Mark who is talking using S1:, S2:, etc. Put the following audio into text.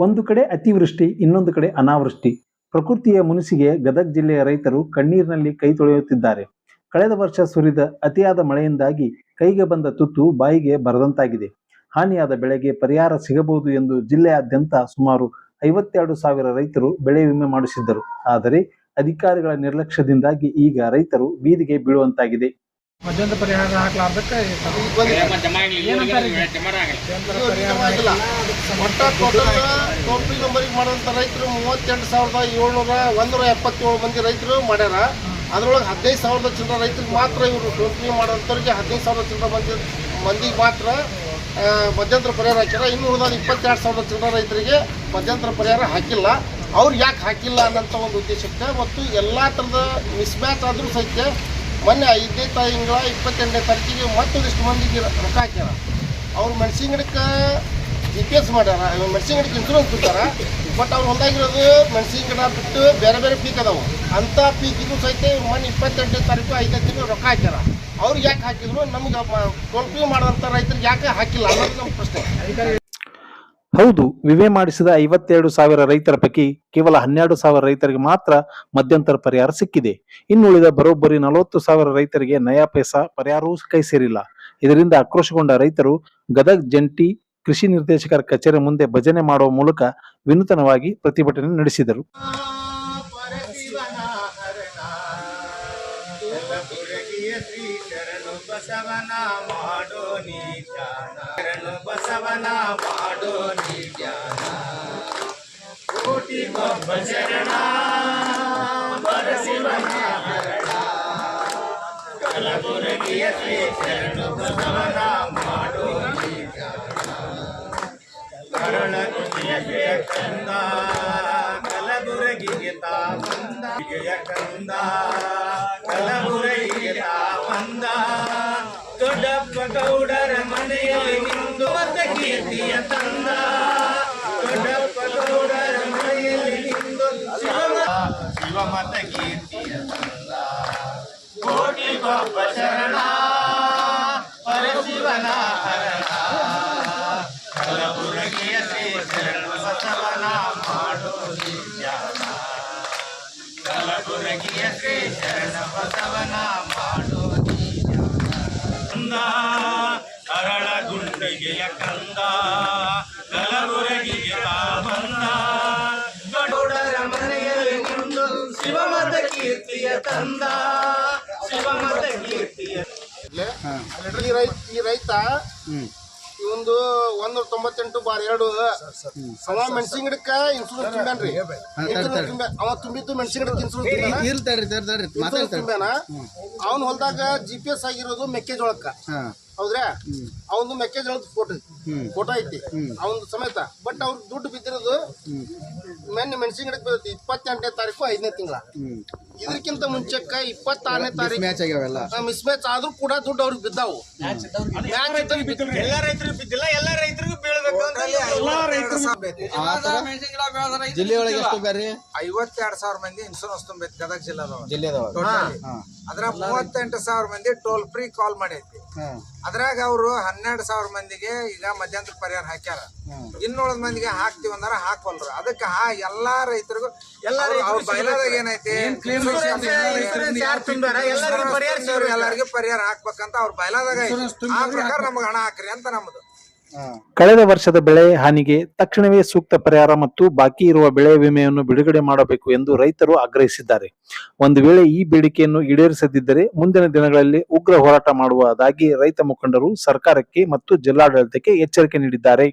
S1: ಒಂದು ಕಡೆ ಅತಿವೃಷ್ಟಿ, ಇನ್ನೊಂದು ಕಡೆ ಅನಾವೃಷ್ಟಿ. ಪ್ರಕೃತಿಯ ಮುನಿಸಿಗೆ ಗದಗ ಜಿಲ್ಲೆಯ ರೈತರು ಕಣ್ಣೀರಿನಲ್ಲಿ ಕೈ ತೊಳೆಯುತ್ತಿದ್ದಾರೆ. ಕಳೆದ ವರ್ಷ ಸುರಿದ ಅತಿಯಾದ ಮಳೆಯಿಂದಾಗಿ ಕೈಗೆ ಬಂದ ತುತ್ತು ಬಾಯಿಗೆ ಬರದಂತಾಗಿದೆ. ಹಾನಿಯಾದ ಬೆಳೆಗೆ ಪರಿಹಾರ ಸಿಗಬಹುದು ಎಂದು ಜಿಲ್ಲೆಯಾದ್ಯಂತ ಸುಮಾರು 52,000 ರೈತರು ಬೆಳೆ ವಿಮೆ ಮಾಡಿಸಿದ್ದರು. ಆದರೆ ಅಧಿಕಾರಿಗಳ ನಿರ್ಲಕ್ಷ್ಯದಿಂದಾಗಿ ಈಗ ರೈತರು ಬೀದಿಗೆ ಬೀಳುವಂತಾಗಿದೆ.
S2: ಮಧ್ಯಂತರ ಪರಿಹಾರ ಹಾಕ್ಲಾರ್ದಕ್ಕೆ
S3: ಟೋಲ್ ನಂಬರಿಗೆ ಮಾಡುವಂಥ ರೈತರು 38,777 ಮಂದಿ ರೈತರು ಮಾಡ್ಯಾರ. ಅದರೊಳಗೆ 15,000 ಚಿಲ್ಲರ ರೈತರಿಗೆ ಮಾತ್ರ ಇವರು ಟೋಲ್ ಫ್ರೀ ಮಾಡೋಂಥವ್ರಿಗೆ 15,000 ಚಿಲ್ಲರ ಮಂದಿಗೆ ಮಾತ್ರ ಮಧ್ಯಂತರ ಪರಿಹಾರ ಹಾಕ್ಯಾರ. ಇನ್ನು ಉಳಿದ 22,000 ಚಿಲ್ಲರ ರೈತರಿಗೆ ಮಧ್ಯಂತರ ಪರಿಹಾರ ಹಾಕಿಲ್ಲ. ಅವ್ರು ಯಾಕೆ ಹಾಕಿಲ್ಲ ಅನ್ನೋಂಥ ಒಂದು ಉದ್ದೇಶಕ್ಕೆ ಮತ್ತು ಎಲ್ಲ ಥರದ ಮಿಸ್ಮ್ಯಾಚ್ ಆದರೂ ಸಹಿತ ಮೊನ್ನೆ 5ನೇ ತಿಂಗಳ 28ನೇ ತಾರೀಕಿಗೆ ಮತ್ತೊಂದಿಷ್ಟು ಮಂದಿಗೆ ರೊಕ್ಕ ಹಾಕ್ಯಾರ. ಅವ್ರು ಮೆಣಸಿನ ಗಿಡಕ್ಕೆ GPS ಮಾಡ್ಯಾರ, ಮೆಣಸಿನ ಗಿಡಕ್ಕೆ ಇನ್ಶೂರೆನ್ಸ್ ಬಿಡ್ತಾರ. ಬಟ್ ಅವ್ರು ಹೊಂದಾಗಿರೋದು ಮೆಣಸಿನ ಗಿಡ ಬಿಟ್ಟು ಬೇರೆ ಬೇರೆ ಪೀಕ್ ಅದಾವು. ಅಂಥ ಪೀಕಿಗೂ ಸಹಿತ ಮೊನ್ನೆ 28ನೇ ತಾರೀಕು 5ನೇ ತಿಂಗಳು ರೊಕ್ಕ ಹಾಕ್ಯಾರ. ಅವ್ರು ಯಾಕೆ ಹಾಕಿದ್ರು, ನಮ್ಗೆ ಟೋಲ್ ಫ್ರೀ ಮಾಡೋಂಥ ರೈತರಿಗೆ ಯಾಕೆ ಹಾಕಿಲ್ಲ ಅನ್ನೋದು ನಮ್ಮ ಪ್ರಶ್ನೆ.
S1: ಹೌದು, ವಿಮೆ ಮಾಡಿಸಿದ 52,000 ರೈತರ ಪೈಕಿ ಕೇವಲ 12,000 ರೈತರಿಗೆ ಮಾತ್ರ ಮಧ್ಯಂತರ ಪರಿಹಾರ ಸಿಕ್ಕಿದೆ. ಇನ್ನುಳಿದ ಬರೋಬ್ಬರಿ 40,000 ರೈತರಿಗೆ ನಯಾ ಪೈಸಾ ಪರಿಹಾರವೂ ಕೈ ಸೇರಿಲ್ಲ. ಇದರಿಂದ ಆಕ್ರೋಶಗೊಂಡ ರೈತರು ಗದಗ ಜಂಟಿ ಕೃಷಿ ನಿರ್ದೇಶಕರ ಕಚೇರಿ ಮುಂದೆ ಭಜನೆ ಮಾಡುವ ಮೂಲಕ ವಿನೂತನವಾಗಿ ಪ್ರತಿಭಟನೆ ನಡೆಸಿದರು.
S4: ಕಲಬುರಗಿಗೆ ತಾ ಬಂದ ಕಂದ, ಕಲಬುರಗಿಗೆ ತಾ ಬಂದ, ದೊಡ್ಡಪ್ಪ ಗೌಡರ ಮನೆಯಲ್ಲಿ ನಿಂದು ಮತ ಕೀರ್ತಿಯ ತಂದ, ದೊಡ್ಡಪ್ಪ ಗೌಡರ ಮನೆಯಲ್ಲಿ ನಿಂದು ಶಿವಮತ ಕೀರ್ತಿಯ ತಂದ. ಕೋಟಿ ಗೊಬ್ಬ ಶರಣ ಪರಶಿವನ ಹರಣ, ಕಲಬುರಗಿಯ ಶ್ರೀ ಶರಣ ಬಸವನ ಮಾಡೋ ಧ್ಯಾನ, ಕಲಬುರಗಿಯ ಶ್ರೀ ಶರಣ ಬಸವನ ಮಾಡೋ ಧ್ಯಾನ. ಅರಳ ಗುಂಡಿಗೆಯ ಕಂದ, ಕಲಬುರಗಿಗೆ ತಾ ಬಂದ, ಗೌಡರ ಮನೆಯಲ್ಲಿ ನಿಂದು ಶಿವಮತ ಕೀರ್ತಿಯ ತಂದ, ಶಿವಮತ ಕೀರ್ತಿಯ.
S3: ಈ ರೈತ ಒಂದು 198/2 ಸಮ ಮೆಣಸಿನ ಗಿಡಕ್ಕೆ ಇನ್ಶೂರೆನ್ಸ್ ತುಂಬ್ಯಾನ್ರಿ. ಅವ ತುಂಬಿದ್ದು ಮೆಣಸಿನ ಗಿಡಕ್ಕೆ ಇನ್ಶೂರೆನ್ಸ್ ತುಂಬ್ಯಾನ. ಅವನ್ ಹೊಲ್ದಾಗ GPS ಆಗಿರೋದು ಮೆಕ್ಕೆಜೋಳಕ್ಕ, ಹೌದ್ರಾ? ಅವನು ಮೆಕ್ಕೆಜೋಳದ ಫೋಟೋ ಐತಿ ಅವನ್ ಸಮೇತ. ಬಟ್ ಅವ್ರ ದುಡ್ಡು ಬಿದ್ದಿರೋದು ಮೆಣಸಿನ ಗಿಡಕ್ಕೆ ಬಿದ್ದೈತಿ 28ನೇ ತಾರೀಕು 5ನೇ ತಿಂಗಳ. ಇದಕ್ಕಿಂತ ಮುಂಚೆಕ್ಕ 26ನೇ ತಾರೀಕು ಮಿಸ್ ಮ್ಯಾಚ್ ಆದ್ರೂ ಕೂಡ ದುಡ್ಡು ಅವ್ರಿಗೆ ಬಿದ್ದಾವು.
S4: ಎಲ್ಲ ರೈತರಿಗೂ ಬಿದ್ದಿಲ್ಲ, ಎಲ್ಲ ರೈತರಿಗೂ ಬೀಳ್ಬೇಕು ಅಂತ
S5: ಜಿಲ್ಲೆಯೊಳಗೆ ಎಷ್ಟು ಬೇರೆ
S2: 52,000 ಮಂದಿ ಇನ್ಶೂರೆನ್ಸ್ ತುಂಬೈತಿ ಗದಗ ಜಿಲ್ಲೆದವ. ಅದ್ರ 38,000 ಮಂದಿ ಟೋಲ್ ಫ್ರೀ ಕಾಲ್ ಮಾಡೈತಿ. ಅದ್ರಾಗ ಅವರು 12,000 ಮಂದಿಗೆ ಈಗ ಮಧ್ಯಂತರ ಪರಿಹಾರ ಹಾಕ್ಯಾರ. ಇನ್ನುಳಿದ ಮಂದಿಗೆ ಹಾಕ್ತಿವಿ ಅಂದಾರ ಹಾಕೋಲ್ರು. ಅದಕ್ಕೆ ಎಲ್ಲಾ ರೈತರಿಗೂ ಬಯಲಾದಾಗ ಏನೈತಿ, ಎಲ್ಲರಿಗೂ ಪರಿಹಾರ ಹಾಕ್ಬೇಕಂತ ಅವ್ರ ಬಯಲಾದಾಗ ಆ ಪ್ರಕಾರ ನಮ್ಗೆ ಹಣ ಹಾಕ್ರಿ ಅಂತ ನಮ್ದು.
S1: ಕಳೆದ ವರ್ಷದ ಬೆಳೆ ಹಾನಿಗೆ ತಕ್ಷಣವೇ ಸೂಕ್ತ ಪರಿಹಾರ ಮತ್ತು ಬಾಕಿ ಇರುವ ಬೆಳೆ ವಿಮೆಯನ್ನು ಬಿಡುಗಡೆ ಮಾಡಬೇಕು ಎಂದು ರೈತರು ಆಗ್ರಹಿಸಿದ್ದಾರೆ. ಒಂದು ವೇಳೆ ಈ ಬೇಡಿಕೆಯನ್ನು ಈಡೇರಿಸದಿದ್ದರೆ ಮುಂದಿನ ದಿನಗಳಲ್ಲಿ ಉಗ್ರ ಹೋರಾಟ ಮಾಡುವುದಾಗಿ ರೈತ ಮುಖಂಡರು ಸರ್ಕಾರಕ್ಕೆ ಮತ್ತು ಜಿಲ್ಲಾಡಳಿತಕ್ಕೆ ಎಚ್ಚರಿಕೆ ನೀಡಿದ್ದಾರೆ.